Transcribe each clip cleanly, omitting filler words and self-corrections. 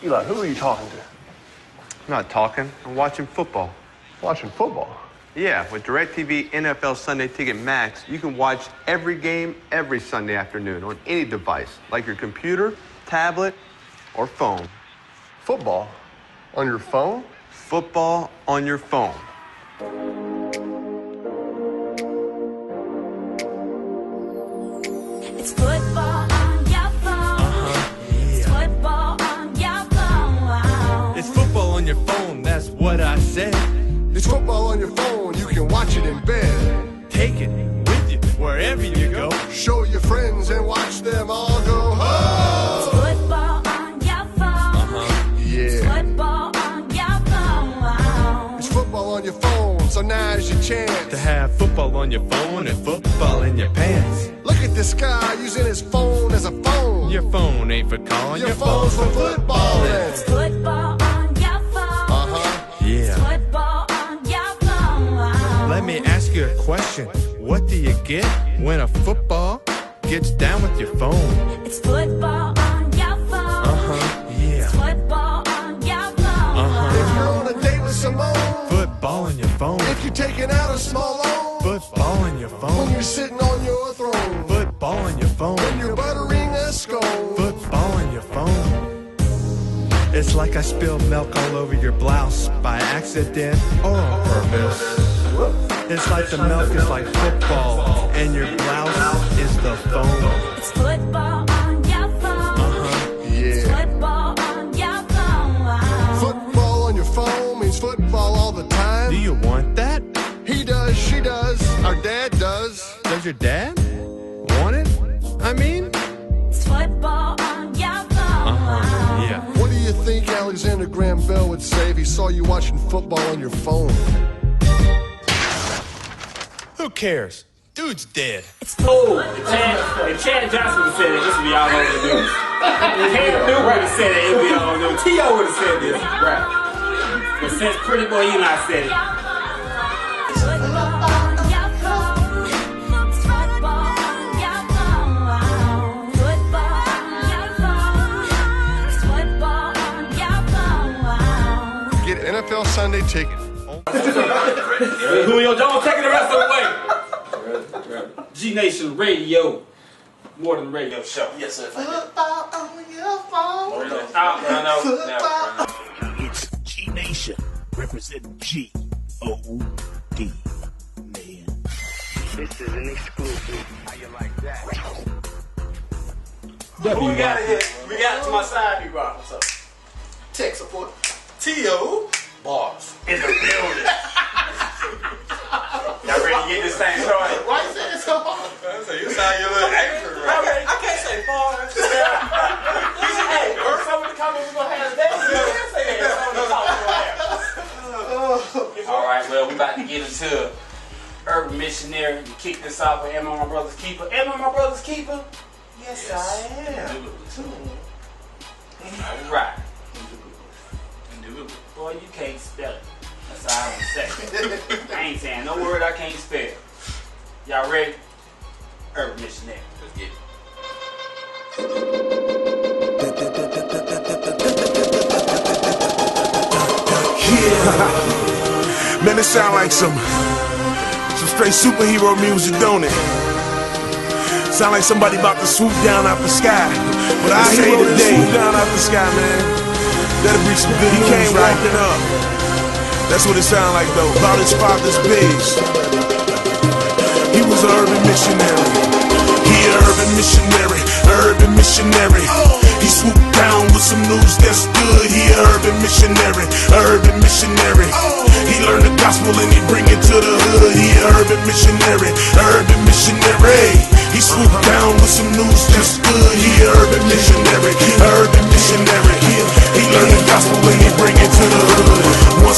Eli, who are you talking to? I'm not talking. I'm watching football. Watching football? Yeah, with DirecTV NFL Sunday Ticket Max, you can watch every game every Sunday afternoon on any device, like your computer, tablet, or phone. Football? On your phone? Football on your phone. It's football on your phone. It's football on your phone. It's football on your phone, that's what I said. It's football on your phone. You can watch it in bed. Take it with you wherever you go. Show your friends and watch them all go home. It's football on your phone. It's Yeah. football on your phone. It's football on your phone, so now's your chance To have football on your phone and football in your pants. Look at this guy using his phone as a phone. Your phone ain't for calling, Your phone's for footballing. It's football on your phone. Yeah. Football on your phone. Let me ask you a question. What do you get when a football gets down with your phone? It's football on your phone. Yeah. It's football on your phone. If you're on a date with Simone, Football on your phone. if you're taking out a small loan, Football on your when phone. you're sitting on your throne, Football on your when phone. you're buttering a scone. Football on your phone. It's like I spilled milk all over your blouse by accident or on purpose. It's like the milk is like football and your blouse is the phone. It's football on your phone. It's Yeah. football on your phone. Football on your phone means football all the time. Do you want that? He does, she does, our dad does. Does your dad want it? I mean, It's football on your phone. yeah. What do you think Alexander Graham Bell would say if he saw you watching football on your phone? Who cares? Dude's dead. Oh, if Chad Johnson would have said it, this would be all over the news. If Cam Newton would have said it, it would be all over the news. T.O. would have said this. Right. But since Pretty Boy Eli said it, Football on your phone. It's football on your phone. Football on your phone. It's football on your phone. Get NFL Sunday ticket. Julio Jones taking the rest of the way. G Nation Radio. More than a radio show. Yes, sir. Football on your phone. No. It's G Nation representing G-O-D, man. This is an exclusive. How you like that? Who we got here? We got to my side, B Rock. What's up? Tech support T.O. bars. in the building. Y'all ready to get this thing started? Why you saying it so hard? You sound a little angry, right? I can't say bars. Hey, or some of the comments we're gonna have today, you can't say that. Some of the comments we're gonna have. All right, well, we about to get into Urban Missionary. You kick this off with Am I My Brother's Keeper? Am I My Brother's Keeper? Yes, I am. All right. Boy, you can't spell it. That's all I'm gonna say. I ain't saying no word I can't spell. Y'all ready? Urban Missionary. Let's get Yeah. Man, it sound like some straight superhero music, don't it? Sound like somebody about to swoop down out the sky. But I say today, swoop down out the sky, man. That'll be some good news. He came walking up. That's what it sound like though. About his father's pigs. He was an urban missionary. He an urban missionary, urban missionary. He swooped down with some news that's good. He an urban missionary, urban missionary. He learned the gospel and he bring it to the hood. He an urban missionary, urban missionary. He swooped down with some news that's good. He an urban missionary, urban missionary. He learned the gospel and he bring it to the hood.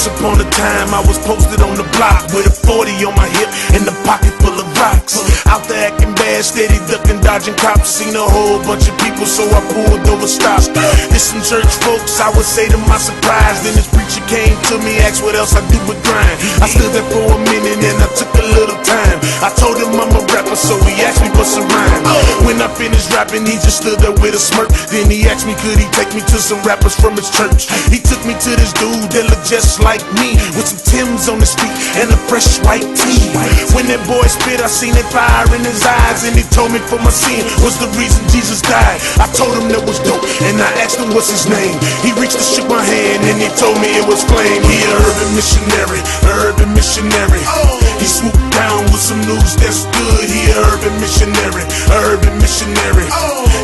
Once upon a time, I was posted on the block with a 40 on my hip and a pocket full of rocks. Out there acting bad, steady ducking, dodging cops. Seen a whole bunch of people, so I pulled over stops. There's some church folks, I would say to my surprise. Then this preacher came to me, asked what else I do but grind. I stood there for a minute and I took a little time. I told him I'm a rapper, so he asked me what's a rhyme. When I finished rapping, he just stood there with a smirk. Then he asked me, could he take me to some rappers from his church? He took me to this dude that looked just like me, with some Timbs on his feet and a fresh white tee. When that boy spit, I seen that fire in his eyes, and he told me for my sin was the reason Jesus died. I told him that was dope, and I asked him what's his name. He reached and shook my hand, and he told me it was Flame. He an urban missionary, urban missionary. He swooped down with some news that's good. He an urban missionary, urban missionary.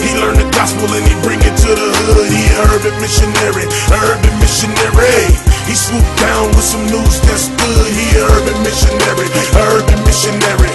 He learned the gospel and he bring it to the hood. He an urban missionary, urban missionary. He swooped down with some news that's good. He an urban missionary, urban missionary.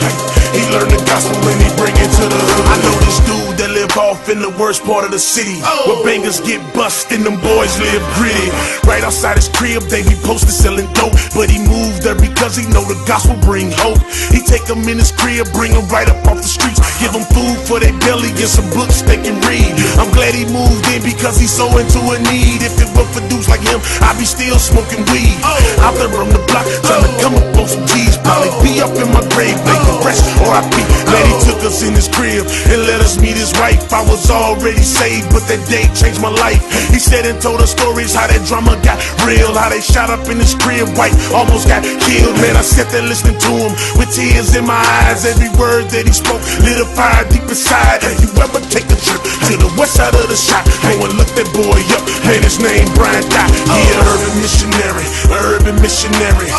He learned the gospel and he bring it to the hood. I know this dude that live off in the worst part of the city, where bangers get bust and them boys live gritty. Right outside his crib, they be posted selling dope, but he moved there because he know the gospel bring hope. He take them in his crib, bring them right up off the streets, give them food for their belly and some books they can read. I'm glad he moved in because he's so into a need. If it were for dudes like him, I'd be still smoking weed. Out there on the block, trying to come up on some G's. Probably be up in my grave, making rest R.I.P. Man, he took us in his crib and let us meet his wife. I was already saved, but that day changed my life. He said and told us stories how that drama got real, how they shot up in his crib, white almost got killed. Man, I sat there listening to him with tears in my eyes. Every word that he spoke lit a fire deep inside. Have you ever take a trip to the west side of the shop? Go and look that boy up, man, his name Brian Dot. He an urban missionary, urban missionary.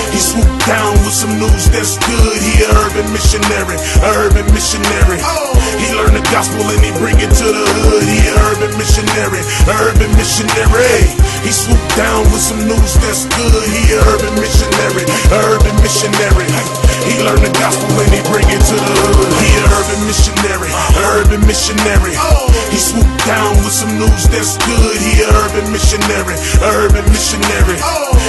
He swooped down with some news that's good. He an urban missionary, urban missionary. He learned the gospel and he bring it to the hood. He an urban missionary, urban missionary. He swooped down with some news that's good. He an urban missionary, urban missionary. He learned the gospel and he bring it to the hood. He an urban missionary, urban missionary. He swooped down with some news that's good. He an urban missionary, urban missionary.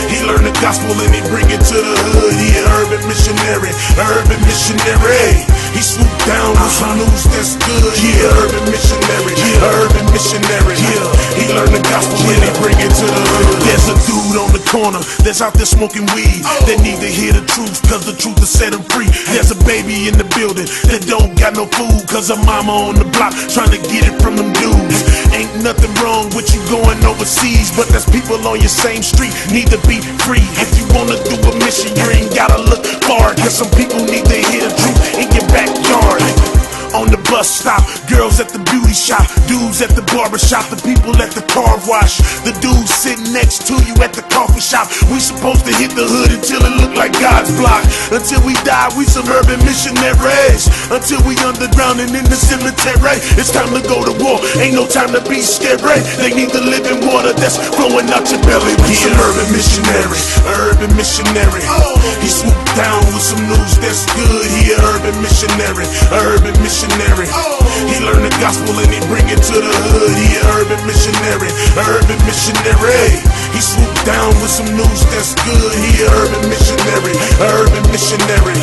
He learned the gospel and he bring it to the hood. He an urban missionary, urban missionary. He swooped down with some news that's good. He an urban missionary, urban missionary. He learned the gospel and he bring it to the hood. There's a dude on the corner that's out there smoking weed, that need to hear the truth, cause the truth will set him free. There's a baby in the building that don't got no food, cause her mama on the block trying to get it from them dudes. Ain't nothing wrong with you going overseas, but there's people on your same street need to be free. If you wanna do a mission, you ain't gotta look far, cause some people need to hear the truth in your backyard. On the bus stop, girls at the beauty shop, dudes at the barber shop, the people at the car wash, the dudes sitting next to you at the coffee shop. We supposed to hit the hood until it look like God's block. Until we die, we some urban missionaries. Until we underground and in the cemetery. It's time to go to war, ain't no time to be scary. They need the living water that's flowing out your belly. We some urban missionary, urban missionary. He swooped down with some news that's good. He an urban missionary, urban missionary. He learned the gospel and he bring it to the hood. He an urban missionary, urban missionary. He swooped down with some news that's good. He an urban missionary, urban missionary.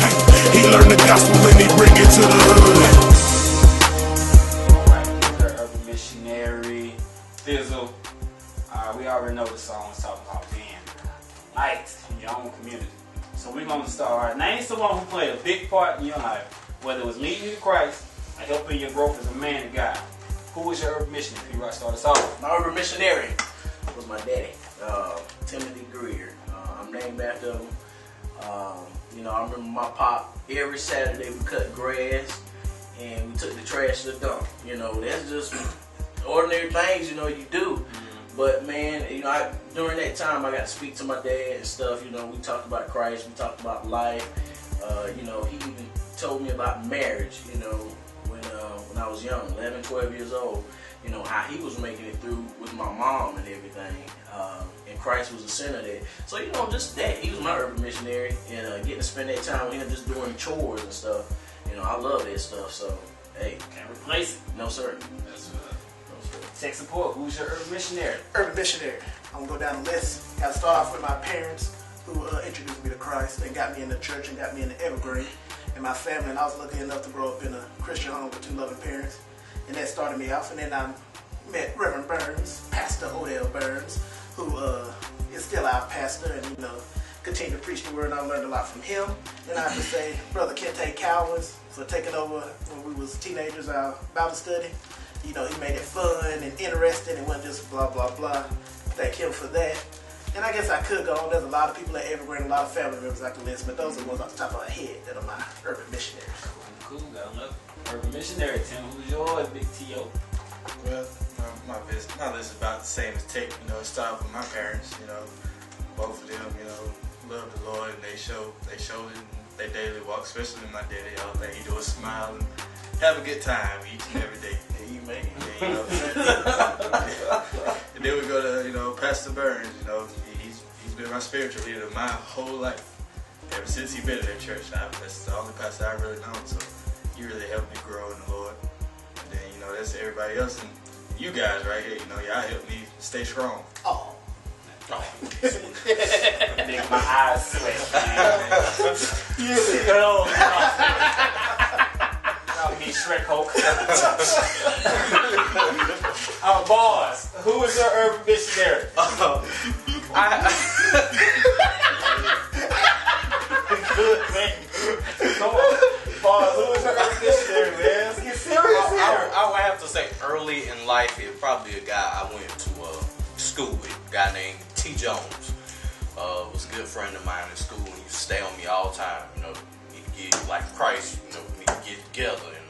He learned the gospel and he bring it to the hood. Alright, urban missionary, Thi'sl. We already know the song is talking about being light in your own community. So we're gonna start. Name someone who played a big part in your life, whether it was leading you to Christ or helping your growth as a man of God. Who was your urban missionary? P-Rock, start us off. My urban missionary was my daddy, Timothy Greer. I'm named after him. I remember my pop, every Saturday we cut grass and we took the trash to the dump. That's just ordinary things, you do. But man, during that time I got to speak to my dad and stuff. We talked about Christ, we talked about life. He even told me about marriage, when I was young, 11, 12 years old, how he was making it through with my mom and everything. And Christ was the center there. So, just that. He was my urban missionary, and getting to spend that time with him just doing chores and stuff. I love that stuff. So, hey. Can't replace it. No, sir. That's No, sir. Tech support, who's your urban missionary? Urban Missionary. I'm gonna go down the list. Got to start off with my parents, who introduced me to Christ and got me in the church and got me in the Evergreen. And my family, and I was lucky enough to grow up in a Christian home with 2 loving parents. And that started me off. And then I met Reverend Burns, Pastor Odell Burns, who is still our pastor, and continue to preach the word. And I learned a lot from him. And I have to say, Brother Kente Cowens for taking over when we was teenagers, our Bible study. He made it fun and interesting and wasn't just blah, blah, blah. Thank him for that. And I guess I could go on. There's a lot of people at Evergreen, a lot of family members I can list, but those are the ones off the top of my head that are my urban missionaries. Cool, got another urban missionary. Tim, who's yours, Big T.O.? Well, my list is about the same as Tech. It started with my parents. Both of them, love the Lord, and they showed it in their daily walk, especially my daddy. All thing he do is smile and have a good time each and every day. Amen. And then we go to Pastor Burns. He's been my spiritual leader my whole life. Ever since he been in that church, that's the only pastor I really known. So he really helped me grow in the Lord. And then that's everybody else and you guys right here. Y'all helped me stay strong. Oh. Make my eyes sweat, man. Y'all be Shrek Hulk. Boss, who is your urban missionary? Good, man. Come on. Boss, who is your urban missionary, man? Let's get serious here. I would have to say early in life, it probably a guy I went to school with, a guy named T. Jones. Was a good friend of mine in school, and he used to stay on me all the time. He could get like Christ, we could get together, and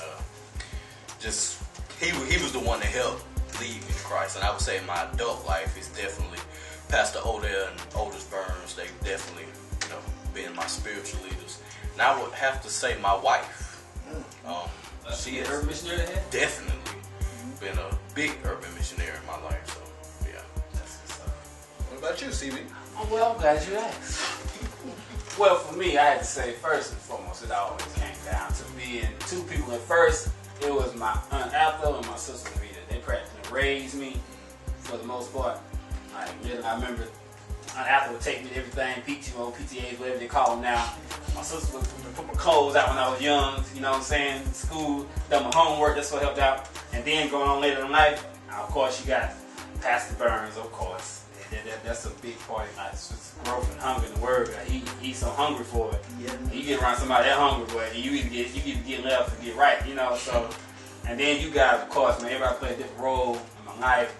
he was the one that helped lead me to Christ. And I would say my adult life is definitely Pastor Odell and Otis Burns. They've definitely, been my spiritual leaders. And I would have to say my wife. She has urban missionary there? Definitely been a big urban missionary in my life. So yeah. What about you, CB? Well, I'm glad you asked. Well, for me, I had to say first and foremost, it always came down to being 2 people. At first, it was my Aunt Ethel and my sister Rita. They practically raised me for the most part. I remember Aunt Ethel would take me to everything, PTO, PTAs, whatever they call them now. My sister would put my clothes out when I was young, school, done my homework, that's what helped out. And then going on later in life, of course, you got Pastor Burns, of course. That's a big part of my growth and hunger in the word. He's so hungry for it. Yeah. You get around somebody that hungry for it, and you either get left or get right, So, and then you guys, of course, man, everybody play a different role in my life.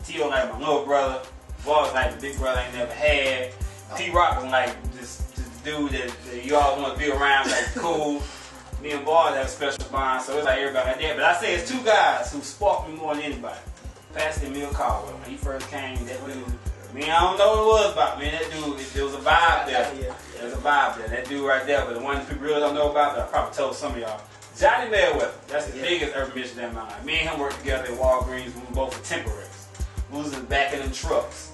T.O. like my little brother. Boy was like the big brother I ain't never had. P-Rock was like this dude that you all want to be around, like cool. Me and Boy have a special bond, so it's like everybody like that. But I say it's 2 guys who sparked me more than anybody. Pastor Emil Caldwell, when he first came, that dude, I don't know what it was about, man. That dude, there was a vibe there. There was a vibe there. That dude right there, but the one people really don't know about, that I probably told some of y'all. Johnny Mayweather, that's the biggest urban missionary in my life. Me and him worked together at Walgreens, we were both for temporaries. We was in the back of them trucks.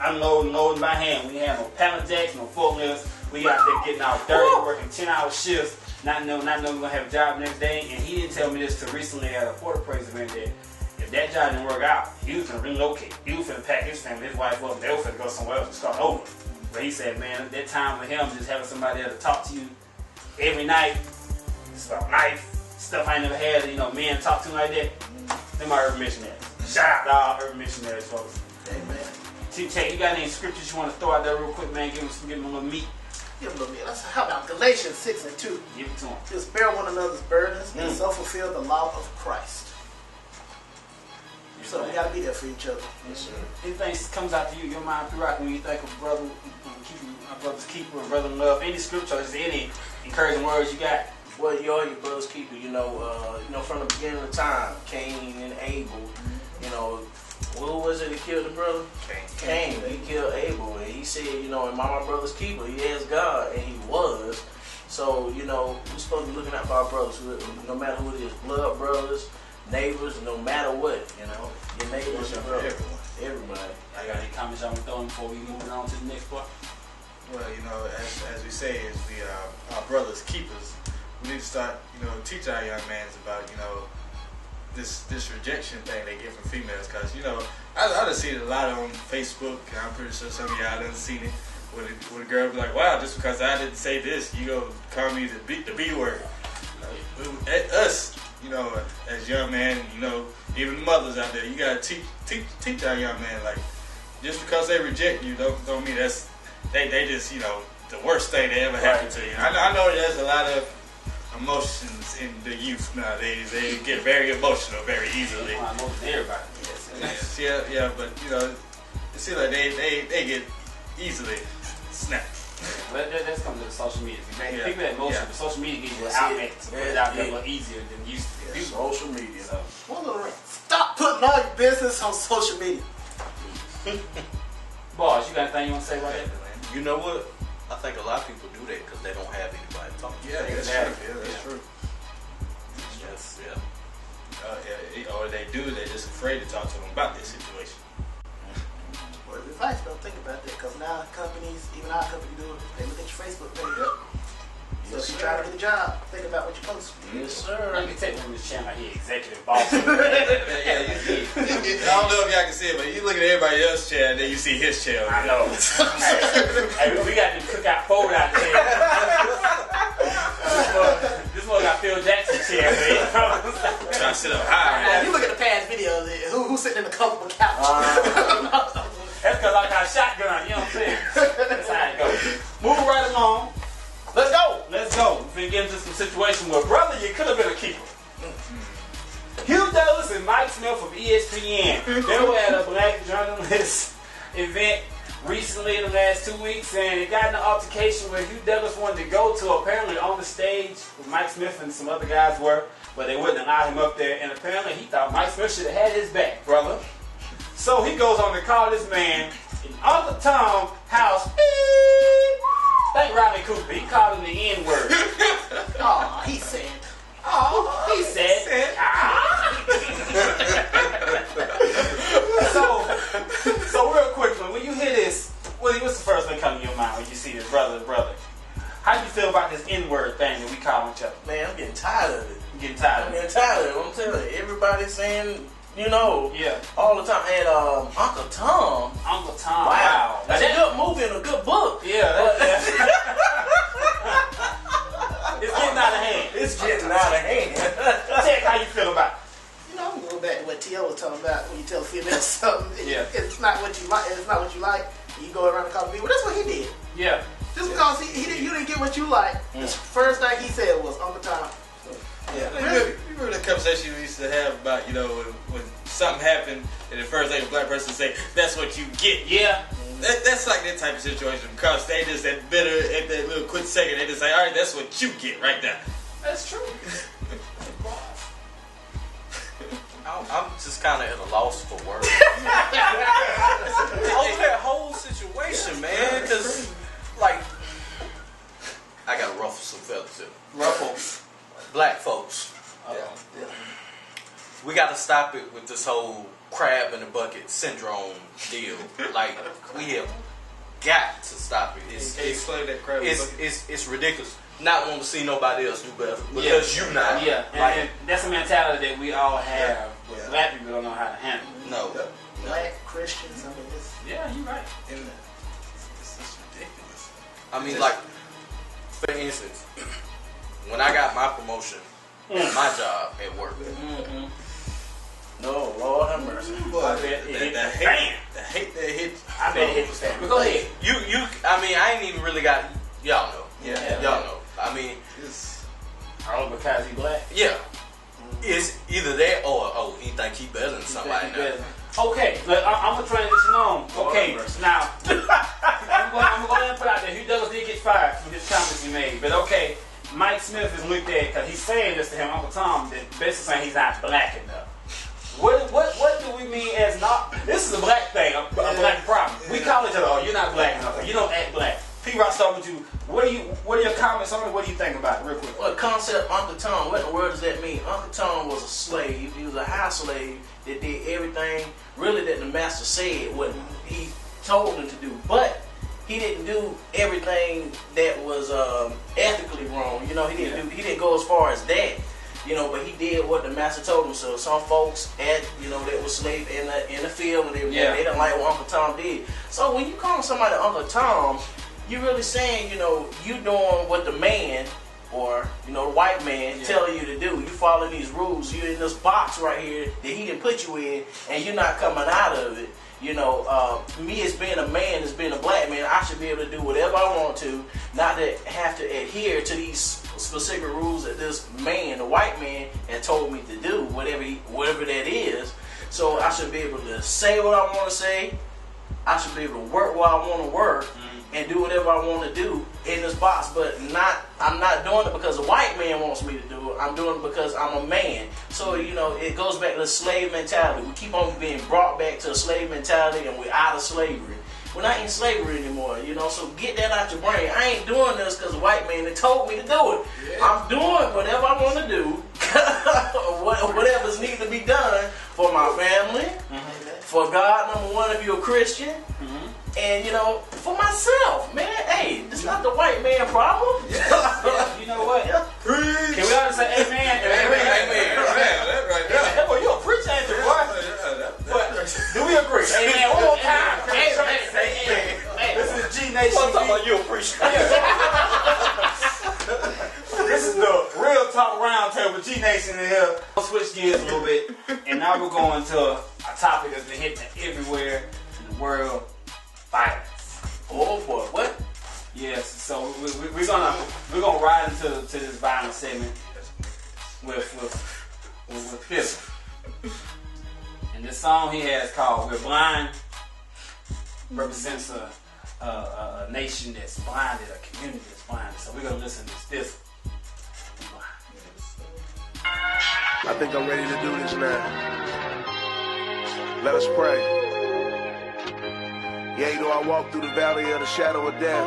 Loading by hand. We didn't have no pallet jacks, no forklifts. We out there getting out dirty, working 10-hour shifts, not knowing we're going to have a job next day. And he didn't tell me this till recently at a port appraisal event that if that job didn't work out, he was going to relocate. He was going to pack his family, his wife up, and they were going to go somewhere else and start over. But he said, man, that time with him, just having somebody there to talk to you every night, it's about life, stuff I never had, men talk to me like that. They're my urban missionaries. Shout out to all urban missionaries, folks. Amen. T-Tech, you got any scriptures you want to throw out there real quick, man? Give them a little meat. Give them a little meat. How about Galatians 6:2? Give it to them. Just bear one another's burdens and so fulfill the law of Christ. So we gotta be there for each other. Yes, sir. Anything comes out to you, your mind, P-Rock, when you think of brother, our brother's keeper and brother in love, any scripture, is there any encouraging words you got? Well, you are your brother's keeper. From the beginning of time, Cain and Abel. Who was it that killed the brother? Cain. He killed Abel, and he said, am I my brother's keeper? He asked God, and he was. So, we're supposed to be looking out for our brothers, no matter who it is, blood brothers, neighbors, no matter what, your neighbors, your brother, everybody. I got any comments I want to throw in before we move on to the next part? Well, as we say, is we our brothers keepers. We need to start, teach our young mans about, this rejection thing they get from females, because I done seen it a lot on Facebook, and I'm pretty sure some of y'all done seen it, when a girl be like, wow, just because I didn't say this, you go call me the B word. Us, as young men, even mothers out there, you gotta teach our young men, like, just because they reject you don't mean that's they just the worst thing that ever happened to you. I know there's a lot of emotions in the youth nowadays. They get very emotional very easily. Everybody. Yes. Yeah, but it seems like they get easily snapped. Let's come to the social media. People that emotional, but social media gives you an outlet to put it out there a lot easier than used to be. Social media. Stop putting all your business on social media. Boss, you got anything you want to say about that? You know what? I think a lot of people do that because they don't have anybody to talk to. Yeah, that's true. Yeah, that's true. Yes, Or they do, they're just afraid to talk to them about this situation. Well, advice, don't think about that, because now companies, even our company do it, they look at your Facebook page. Yep. So if you try to get a job, think about what you post. Yes, sir. Let me take him this channel here, executive boss. I don't know if y'all can see it, but you look at everybody else's chair and then you see his chair. I know. Hey, we got the cookout fold out there. This one got Phil Jackson chair, man. Trying to sit up high. You look at the past videos, who's sitting in the comfortable couch? That's because I got a shotgun, you know what I'm saying? That's how it goes. Moving right along. Let's go. We're going to get into some situation where, brother, you could have been a keeper. Hugh Douglas and Mike Smith of ESPN. They were at a black journalist event recently in the last 2 weeks, and it got in an altercation where Hugh Douglas wanted to go to, apparently on the stage where Mike Smith and some other guys were, but they wouldn't allow him up there, and apparently he thought Mike Smith should have had his back, brother. So he goes on to call this man in Uncle Tom's house. Thank Rodney Cooper. He called him the N-word. Oh, he said. So real quickly, when you hear this, what's the first thing come to your mind when you see this brother? How do you feel about this N-word thing that we call each other? Man, I'm getting tired of it. You getting tired of it? I'm telling you, everybody's saying, all the time. And Uncle Tom. Wow. That's a good movie and a good book. Yeah. It's getting out of hand. Tech, how you feel about it? I'm going back to what T.O. was talking about when you tell a female something. It's not what you like. You go around and call people. That's what he did. Yeah. Just because you didn't get what you like, the first thing he said was Uncle Tom. Yeah. You remember the conversation we used to have about, when something happened and the first thing a black person say, that's what you get. Yeah. That's like that type of situation, because they just at that little quick second, they just say, all right, that's what you get right now. That's true. I'm just kind of at a loss for words over that whole situation, man. Because, like, I got to ruffle some feathers here. Ruffles. Black folks. We got to stop it with this whole crab in the bucket syndrome deal. Like, we have got to stop it. It's ridiculous. Not want to see nobody else do better because you not. Yeah, and that's a mentality that we all have. But black people don't know how to handle. No. Black Christians, this. Yeah, you're right. It's just ridiculous. I mean, like, for instance, when I got my promotion, my job at work. No, Lord have mercy. I bet it hit the fan. The hate that hit. I bet it hit the fan. But go ahead. I mean, I ain't even really got, y'all know. Yeah. Y'all know. I mean, all because he black? Yeah. It's either that or, he think he better than somebody now. Okay, I'm going to transition on. Okay, now, I'm going to go ahead and put out there, Hugh Douglas did get fired from his comments he made. But okay, Mike Smith is looked at, because he's saying this to him, Uncle Tom, that basically saying he's not black enough. What do we mean as not? This is a black thing, a black problem. We call each other, oh, you're not black enough, or you don't act black. P-Rock, start with you. What are your comments on it? What do you think about it, real quick? Well, the concept Uncle Tom, what in the world does that mean? Uncle Tom was a slave. He was a house slave that did everything really that the master said what he told him to do. But he didn't do everything that was ethically wrong. He didn't go as far as that. but he did what the master told him. So some folks that were slaves in the field and they didn't like what Uncle Tom did. So when you call somebody Uncle Tom, you're really saying, you doing what the man or, the white man telling you to do. You follow these rules. You're in this box right here that he didn't put you in, and you're not coming out of it. Me as being a man, as being a black man, I should be able to do whatever I want to, not to have to adhere to these specific rules that this man, the white man, had told me to do, whatever that is. So I should be able to say what I want to say. I should be able to work what I want to work and do whatever I want to do in this box. But I'm not doing it because a white man wants me to do it. I'm doing it because I'm a man. So, it goes back to the slave mentality. We keep on being brought back to a slave mentality, and we're out of slavery. We're not in slavery anymore, so get that out your brain. I ain't doing this because a white man told me to do it. Yeah. I'm doing whatever I want to do, whatever's needs to be done for my family, for God, number one, if you're a Christian, and, for myself, man. Hey, it's not the white man problem. Yeah. You know what? Can we all say amen? Amen. That right there. Boy, you a preacher, ain't you, boy? But do we agree? Amen. One more time. Hey, this is G Nation. I'm talking about you a preacher. This is the Real Talk Roundtable. G Nation in here. I'll switch gears a little bit, and now we're going to a topic that's been hitting everywhere in the world: violence. Oh boy, what? Yes. So we're gonna ride into this violent segment with Thi'sl. And this song he has called "We're Blind" represents a nation that's blinded, a community that's blinded. So we're gonna listen to this. I think I'm ready to do this now. Let us pray. Yea, though I walk through the valley of the shadow of death,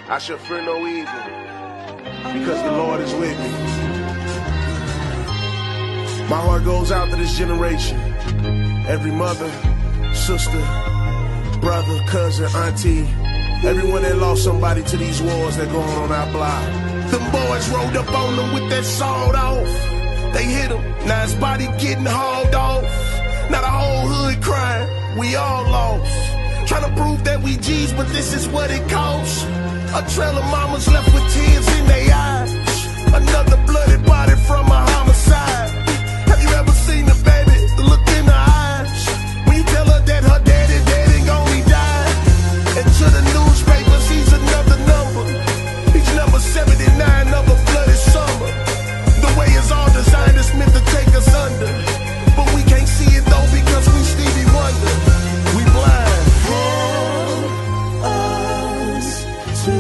I shall fear no evil, because the Lord is with me. My heart goes out to this generation. Every mother, sister, brother, cousin, auntie, everyone that lost somebody to these wars that go on our block. Them boys rolled up on them with that sawed off. They hit him, now his body getting hauled off. Now the whole hood crying, we all lost. Trying to prove that we G's, but this is what it costs. A trail of mamas left with tears in their eyes. Another blooded body from a homicide. Have you ever seen a baby look in her eyes when you tell her that her daddy only died? And to the newspapers, he's another number. He's number 79 of a bloody summer. The way it's all designed is meant to take us under, but we can't see it though because we Stevie Wonder. We blind. Help us to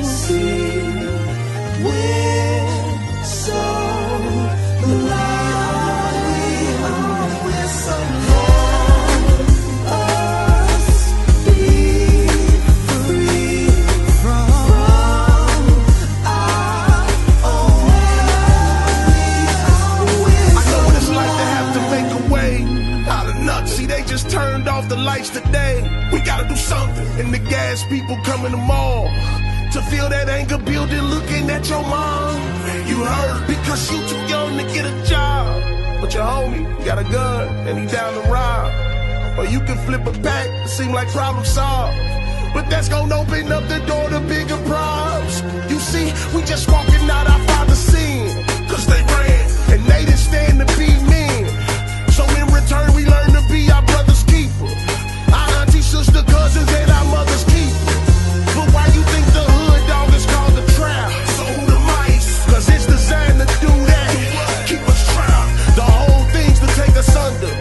see. We're so blind. We're so blind. Us be free from our own way. I know what it's like to have to make a way out of nuts. See, they just turned off the lights today. We gotta do something. And the gas people come in the mall to feel that anger building looking at your mom. You hurt because you too young to get a job, but your homie got a gun and he down to rob. Or you can flip a pack, it seem like problem solved, but that's gonna open up the door to bigger problems. You see, we just walking out our father's sin, cause they ran and they didn't stand to be men. So in return we learn to be our brother's keeper, our auntie, sister, cousins, and our mother's keeper. But why you think the hood dog is called the trap? So who the mice? Cause it's designed to do that, keep us trapped. The whole thing's to take us under,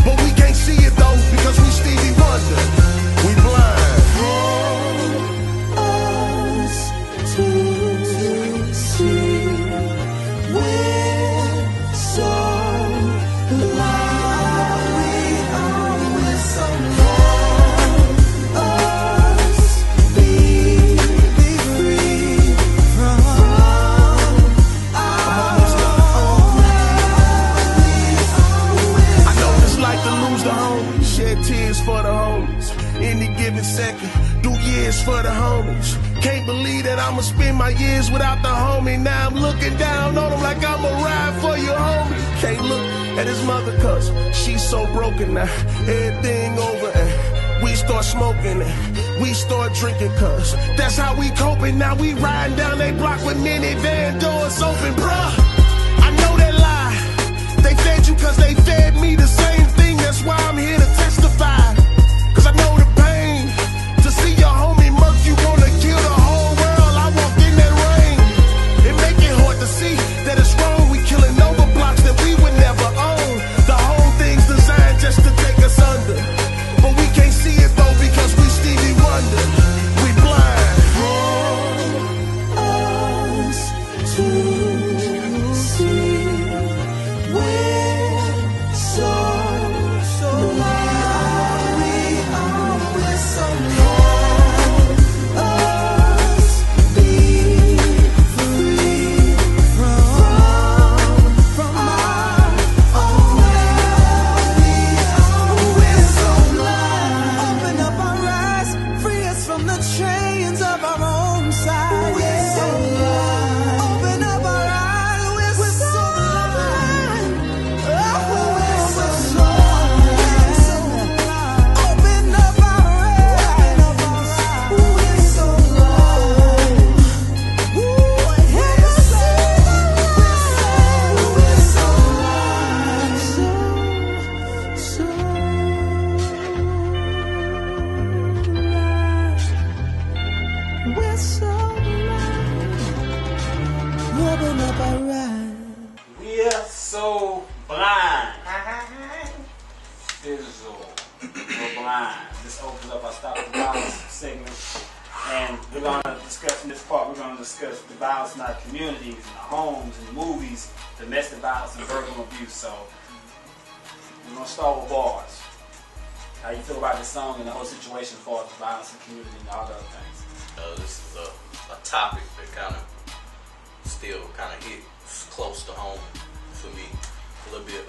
but we can't see it though because we Stevie Wonder. We blind. Help us to see. We're so shed tears for the homies. Any given second, do years for the homies. Can't believe that I'ma spend my years without the homie. Now I'm looking down on him like I'ma ride for you, homie. Can't look at his mother cause she's so broken now. Everything over and we start smoking and we start drinking cause that's how we coping. Now we riding down they block with minivan doors open, bruh. I know that lie. They fed you cause they fed me the same thing. That's why I'm here to testify. Cause I know the pain. To see your homie murk, you wanna kill the whole world. I walk in that rain. It make it hard to see that it's wrong. We killing over blocks that we would never own. The whole thing's designed just to take us under. But we can't see it though because we Stevie Wonder. We blind. Us to see we're so blind. We are so blind. Us be free from our own way. We're so blind. Open up our eyes, free us from the chains of our own side. We're so blind. Open up our eyes, we're so blind. Oh, we're so blind. Open up our eyes, we're so blind. We're so blind. Open up our eyes. We're so blind. Thi'sl. We're blind. This opens up our Stop the Violence segment. And we're going to discuss in this part, we're going to discuss the violence in our communities, in our homes, in movies, domestic violence and verbal abuse. So we're going to start with bars. How you feel about this song and the whole situation as far as violence in the community and all the other things? This is a topic that kind of still kind of hits close to home for me a little bit.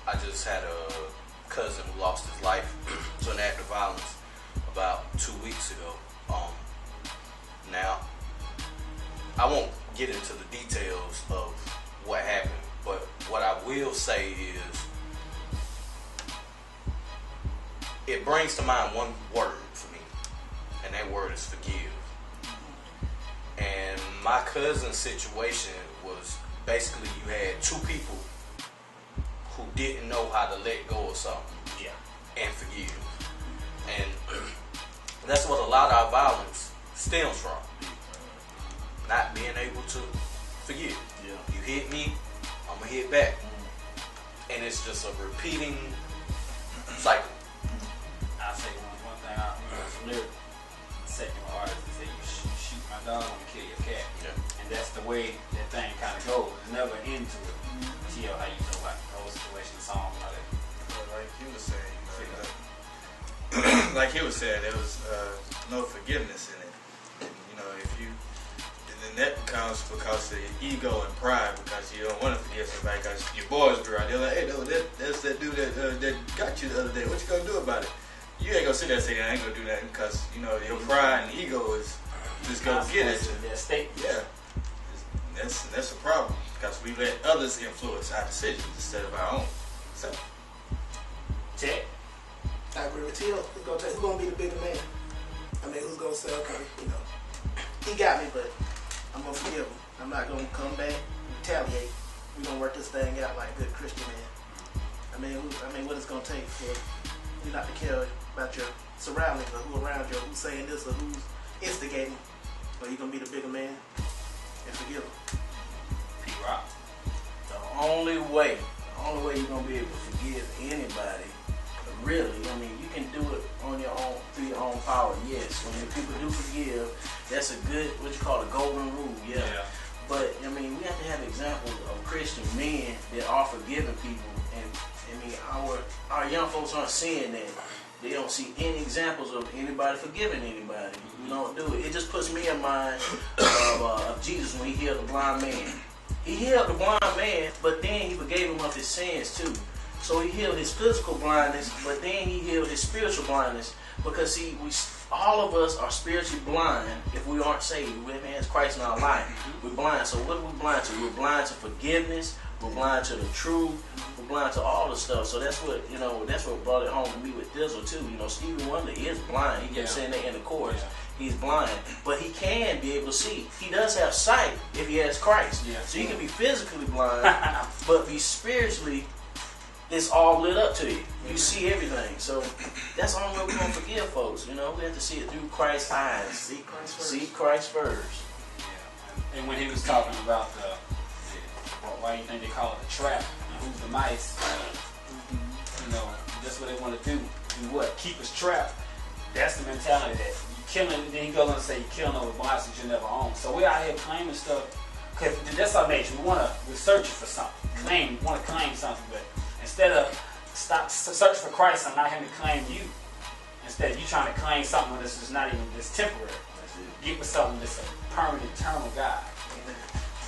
I just had a cousin who lost his life to an act of violence about 2 weeks ago. Now, I won't get into the details of what happened, but what I will say is it brings to mind one word for me, and that word is forgive. And my cousin's situation was basically you had two people who didn't know how to let go of something and forgive. And that's what a lot of our violence stems from. Not being able to forgive. You hit me, I'm going to hit back. And it's just a repeating cycle. I'll say one thing out here. Second artist say you shoot my dog, I'm gonna kill your cat. And that's the way that thing kind of goes. There's never end to it. Tell how you feel about the whole situation, the song, all that. Like he was saying, like he was saying, there was no forgiveness in it. And, you know, if you, and then that becomes because of ego and pride, because you don't want to forgive somebody because your boys grew out. They're like, hey, no, that's that dude that got you the other day. What you gonna do about it? You ain't gonna sit there and say that I ain't gonna do nothing because, you know, your pride and ego is just gonna get at you. Yeah. That's a problem because we let others influence our decisions instead of our own. So, check. I agree with you. Who's gonna be the bigger man? I mean, who's gonna say, okay, you know, he got me, but I'm gonna forgive him. I'm not gonna come back and retaliate. We're gonna work this thing out like a good Christian man. I mean, what it's gonna take for you not to care about your surroundings or who around you or who's saying this or who's instigating. But you're gonna be the bigger man and forgive him. P-Rock. The only way you're gonna be able to forgive anybody, really, I mean, you can do it on your own, through your own power, yes. When people do forgive, that's a good, what you call a golden rule, yeah. But, I mean, we have to have examples of Christian men that are forgiving people. And, I mean, our young folks aren't seeing that. They don't see any examples of anybody forgiving anybody. We don't do it. It just puts me in mind of Jesus when he healed the blind man. He healed the blind man, but then he forgave him of his sins too. So he healed his physical blindness, but then he healed his spiritual blindness. Because see, all of us are spiritually blind if we aren't saved. We haven't had Christ in our life. We're blind. So what are we blind to? We're blind to forgiveness. We're blind to the truth. We're blind to all the stuff. So that's what, that's what brought it home to me with Thi'sl too. Stevie Wonder is blind. He kept saying that in the chorus. Yeah. He's blind, but he can be able to see. He does have sight if he has Christ. Yeah. So you can be physically blind, but be spiritually, it's all lit up to you. You see everything. So that's the only way we're going to forgive folks. We have to see it through Christ's eyes. Seek Christ first. Seek Christ first. Yeah. And when he was talking about why you think they call it a trap, and who's the mice, that's what they want to do. Do what? Keep us trapped. That's the mentality that you killing. Then he goes on to say you killing over blocks that you never own. So we're out here claiming stuff because that's our nature. We're searching for something. We want to claim something, but instead of search for Christ and not him to claim you, instead you trying to claim something that's just not even this temporary. Get with something that's a permanent, eternal God.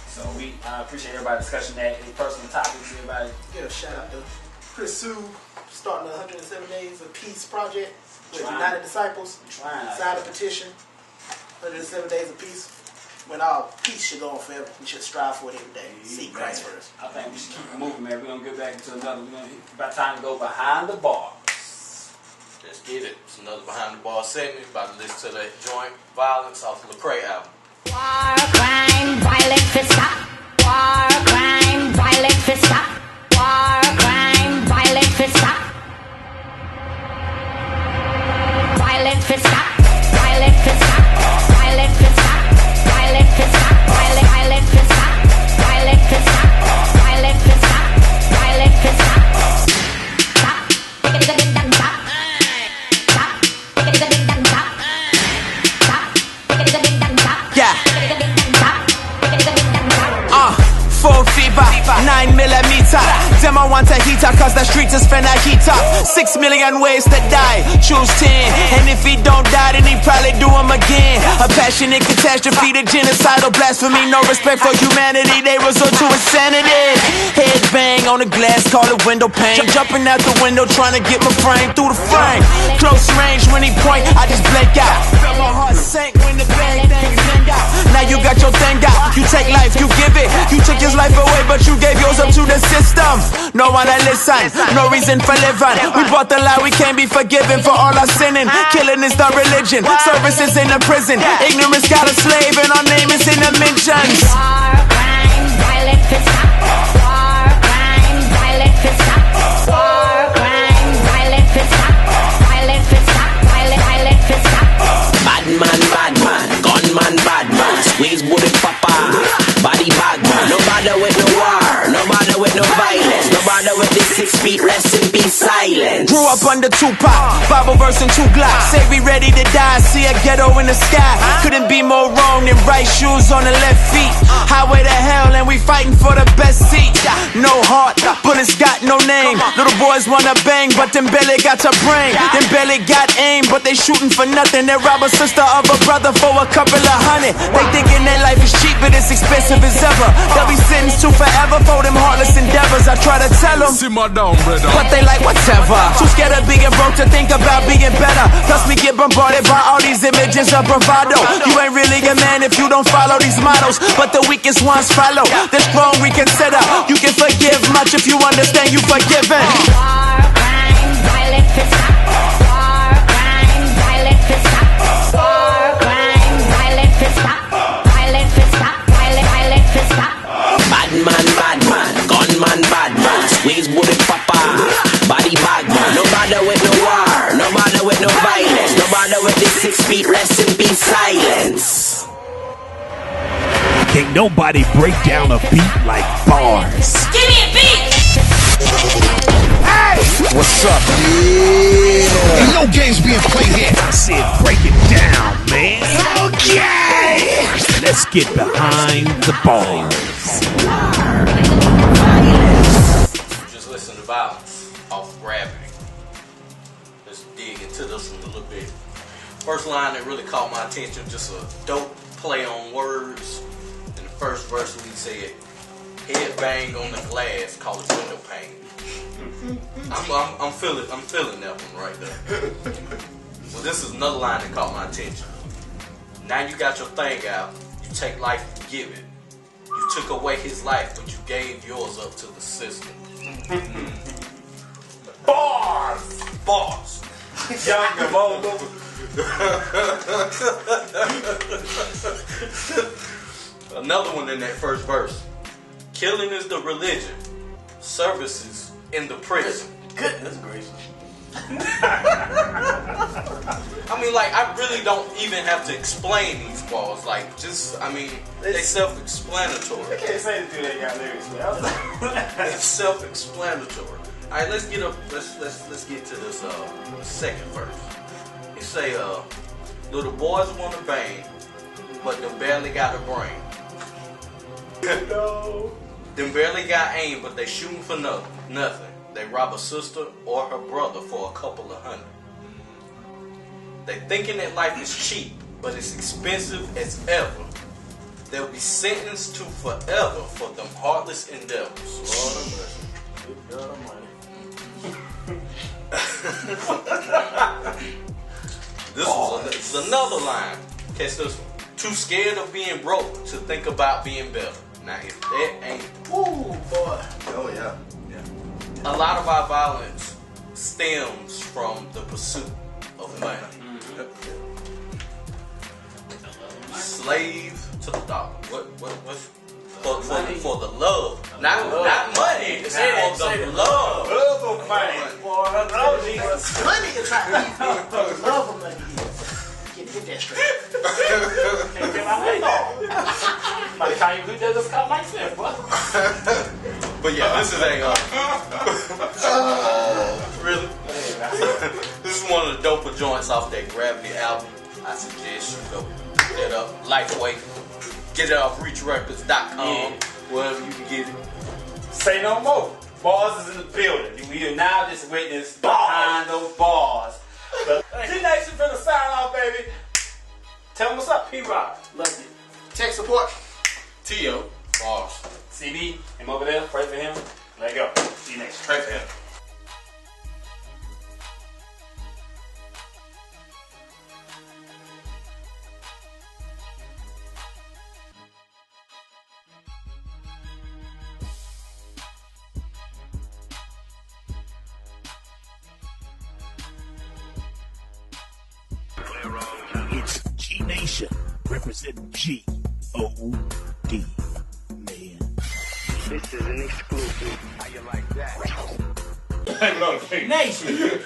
So we appreciate everybody's discussion that any personal topics, everybody. Yeah, shout out to Chris Sue starting the 107 Days of Peace project with United Disciples. Signed a petition, 107 Days of Peace. When our peace should go on forever, we should strive for it every day. Seek Christ first. I think we should keep it moving, man. We're going to get back into another. About time to go behind the bars. Let's get it. It's another behind the bars segment. About to listen to that Joint Violence off the Lecrae album. War, crime, violence for stop. War, crime, violence for stop. War, crime, violence for stop. Violence for stop. Violence for stop. Violence for stop. Violence for stop. Violence for stop. Violence for stop. Violence for stop. Violence for stop. Stop. Stop. Yeah. Full fever, 9mm. Them I want a heater, cause the streets is finna heat up. 6 million ways to die, choose 10. And if he don't die, then he probably do him again. A passionate catastrophe, the genocidal blasphemy. No respect for humanity, they resort to insanity. Head bang on the glass, call it window pane. Jumping out the window, trying to get my frame through the frame. Close range, when he point, I just blank out. Felt my heart sank when the bang thing sang out. Now you got your thing out, you take life, you give it. You took his life away, but you gave yours up to the system. No one to listen, no reason for living. We bought the lie, we can't be forgiven for all our sinning. Killing is the religion, services in the prison. Ignorance got a slave and our name is in the mentions. War, crime, violence for stop. War, crime, violence for stop. War, crime, violence for stop. Violence for stop. Violence for stop. Bad man, gunman, bad man. Squeeze bullet papa, body bag man. No bother with no war, no bother with no violence, no bother with the 6 feet, rest in peace, silence. Grew up under Tupac, Bible verse and 2 Glocks. Say we ready to die, see a ghetto in the sky. Couldn't be more wrong than right shoes on the left feet. Highway to hell and we fighting for the best seat. No heart, bullets got no name. Little boys wanna bang, but them belly got a brain. Them belly got aim, but they shooting for nothing. They rob a sister of a brother for a couple of $100. They thinking that life is cheap, but it's expensive as ever. They'll be sentenced to forever for them heartless endeavors. I try to tell them, Simmer down, brother. but they like whatever. Too scared of being broke to think about being better. Plus we get bombarded by all these images of bravado. You ain't really a man if you don't follow these models, but the weakest ones follow. The strong reconsider. You can forgive much if you understand you forgiven. War, crime, violence for stop. War, crime, violence for stop. War, crime, violence for stop. Violence for stop. Violence for stop. Bad man, gunman, bad man. Squeeze bullet papa, body bag man. No bother with no war, no bother with no violence, no bother with the 6 feet, rest in peace, silence. Can't nobody break down a beat like bars. Give me a beat! Hey! What's up? Yeah. Ain't no games being played here. I said break it down, man. Okay! Let's get behind the bars. Just listen to Violence off Gravity. Let's dig into this one a little bit. First line that really caught my attention, just a dope play on words. In the first verse we said, Head bang on the glass, call it window pane. I'm feeling that one right there. Well, this is another line that caught my attention. Now you got your thing out. You take life, you give it. You took away his life, but you gave yours up to the system. Bars! Bars. Younger mobile. Another one in that first verse. Killing is the religion. Services in the prison. Goodness gracious. I mean, like, I really don't even have to explain these bars. Like, just, I mean, they self-explanatory. I can't say the dude ain't got lyrics, man. It's self-explanatory. All right, let's get to this second verse. It say, little boys want to bang, but them barely got a brain. No. Them barely got aim, but they shooting for nothing. They rob a sister or her brother for a couple of $100. They thinking that life is cheap, but it's expensive as ever. They'll be sentenced to forever for them heartless endeavors. Lord have mercy. Good God almighty. This is another line. Catch this one. Too scared of being broke to think about being better. Now, if that ain't... Woo, boy. Oh, yeah. A lot of our violence stems from the pursuit of money. Slave to the dollar. What's for the love, not money. It's for the love. Love of money. Boy, love Jesus. Money is not love of money. Get that straight. Can't get my money off. By the time you do that, just come like this, boy. But yeah, this is a really. This is one of the doper joints off that Gravity album. I suggest you go pick that up. Lightweight. Get it off reachrecords.com. Wherever you can get it. Say no more. Bars is in the building. We are now just witness behind those bars. G-Nation for the sign off, baby. Tell them what's up, P-Rock. Love it. Tech support. T.O. Bars. CB, him over there. Pray for him. Let go. G-Nation. Pray for him. It's G Nation representing G-O-D. Man. This is an exclusive. How you like that? Nation.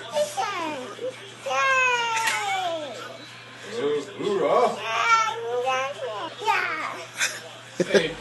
Hey,